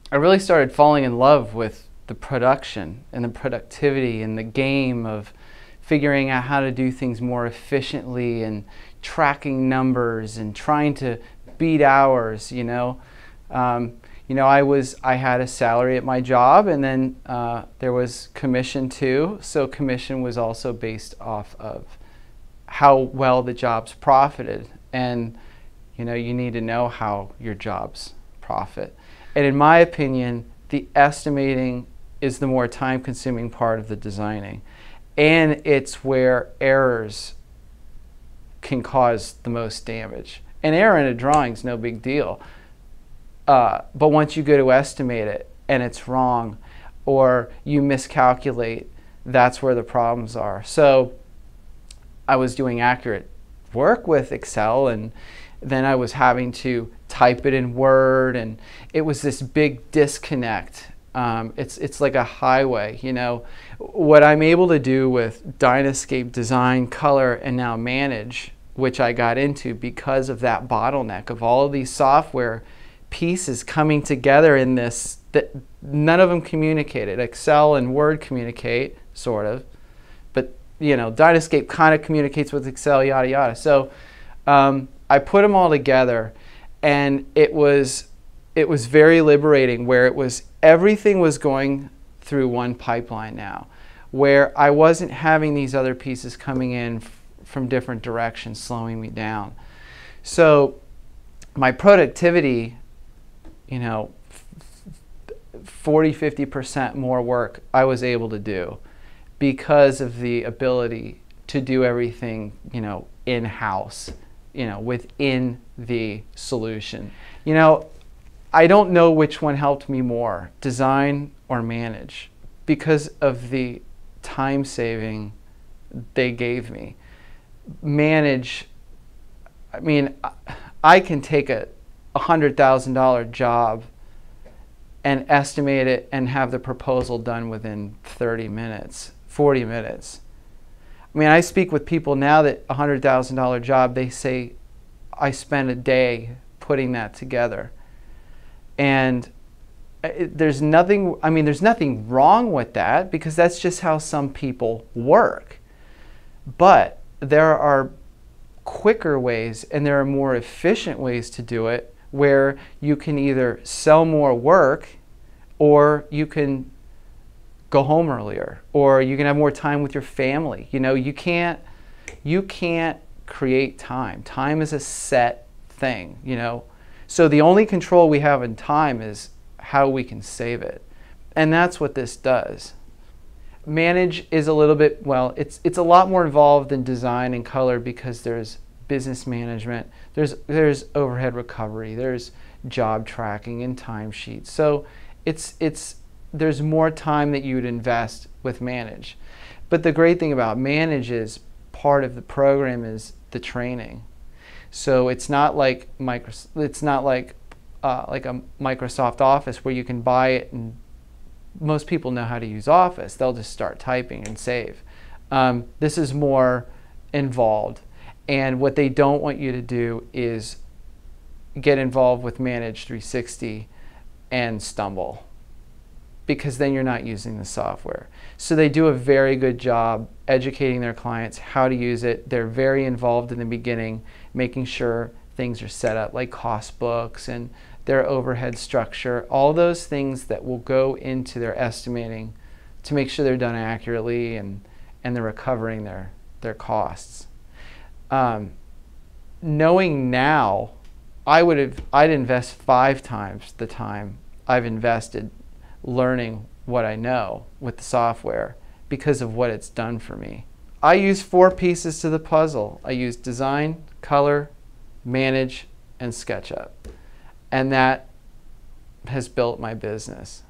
I really started falling in love with the production and the productivity and the game of figuring out how to do things more efficiently and tracking numbers and trying to beat hours. I had a salary at my job, and then there was commission too. So commission was also based off of how well the jobs profited, and you need to know how your jobs profit. And in my opinion, the estimating is the more time-consuming part of the designing, and it's where errors can cause the most damage. An error in a drawing is no big deal, but once you go to estimate it and it's wrong, or you miscalculate, that's where the problems are. So I was doing accurate work with Excel, and then I was having to type it in Word, and it was this big disconnect. It's like a highway. What I'm able to do with DynaSCAPE Design, Color, and now Manage, which I got into because of that bottleneck of all of these software pieces coming together in this, that none of them communicated. Excel and Word communicate, sort of, but DynaSCAPE kind of communicates with Excel, yada yada. So I put them all together, and it was very liberating, where everything was going through one pipeline now, where I wasn't having these other pieces coming in from different directions slowing me down. So my productivity, 40–50% more work I was able to do because of the ability to do everything in-house, within the solution. I don't know which one helped me more, design or manage, because of the time saving they gave me. Manage, I can take a $100,000 job and estimate it and have the proposal done within 30 minutes, 40 minutes. I speak with people now that a $100,000 job, they say, I spent a day putting that together. And there's nothing wrong with that, because that's just how some people work. But there are quicker ways and there are more efficient ways to do it, where you can either sell more work, or you can go home earlier, or you can have more time with your family. You can't create time. Time is a set thing, So the only control we have in time is how we can save it. And that's what this does. Manage is a little bit, it's a lot more involved than design and color, because there's business management, there's overhead recovery, there's job tracking and timesheets. So there's more time that you would invest with Manage. But the great thing about Manage is part of the program is the training. So it's not like a Microsoft Office where you can buy it and most people know how to use Office. They'll just start typing and save. This is more involved. And what they don't want you to do is get involved with Manage360 and stumble, because then you're not using the software. So they do a very good job educating their clients how to use it. They're very involved in the beginning, making sure things are set up, like cost books and their overhead structure, all those things that will go into their estimating to make sure they're done accurately and they're recovering their costs. Knowing now, I'd invest 5 times the time I've invested learning what I know with the software, because of what it's done for me. I use 4 pieces to the puzzle. I use design, color, manage, and SketchUp. And that has built my business.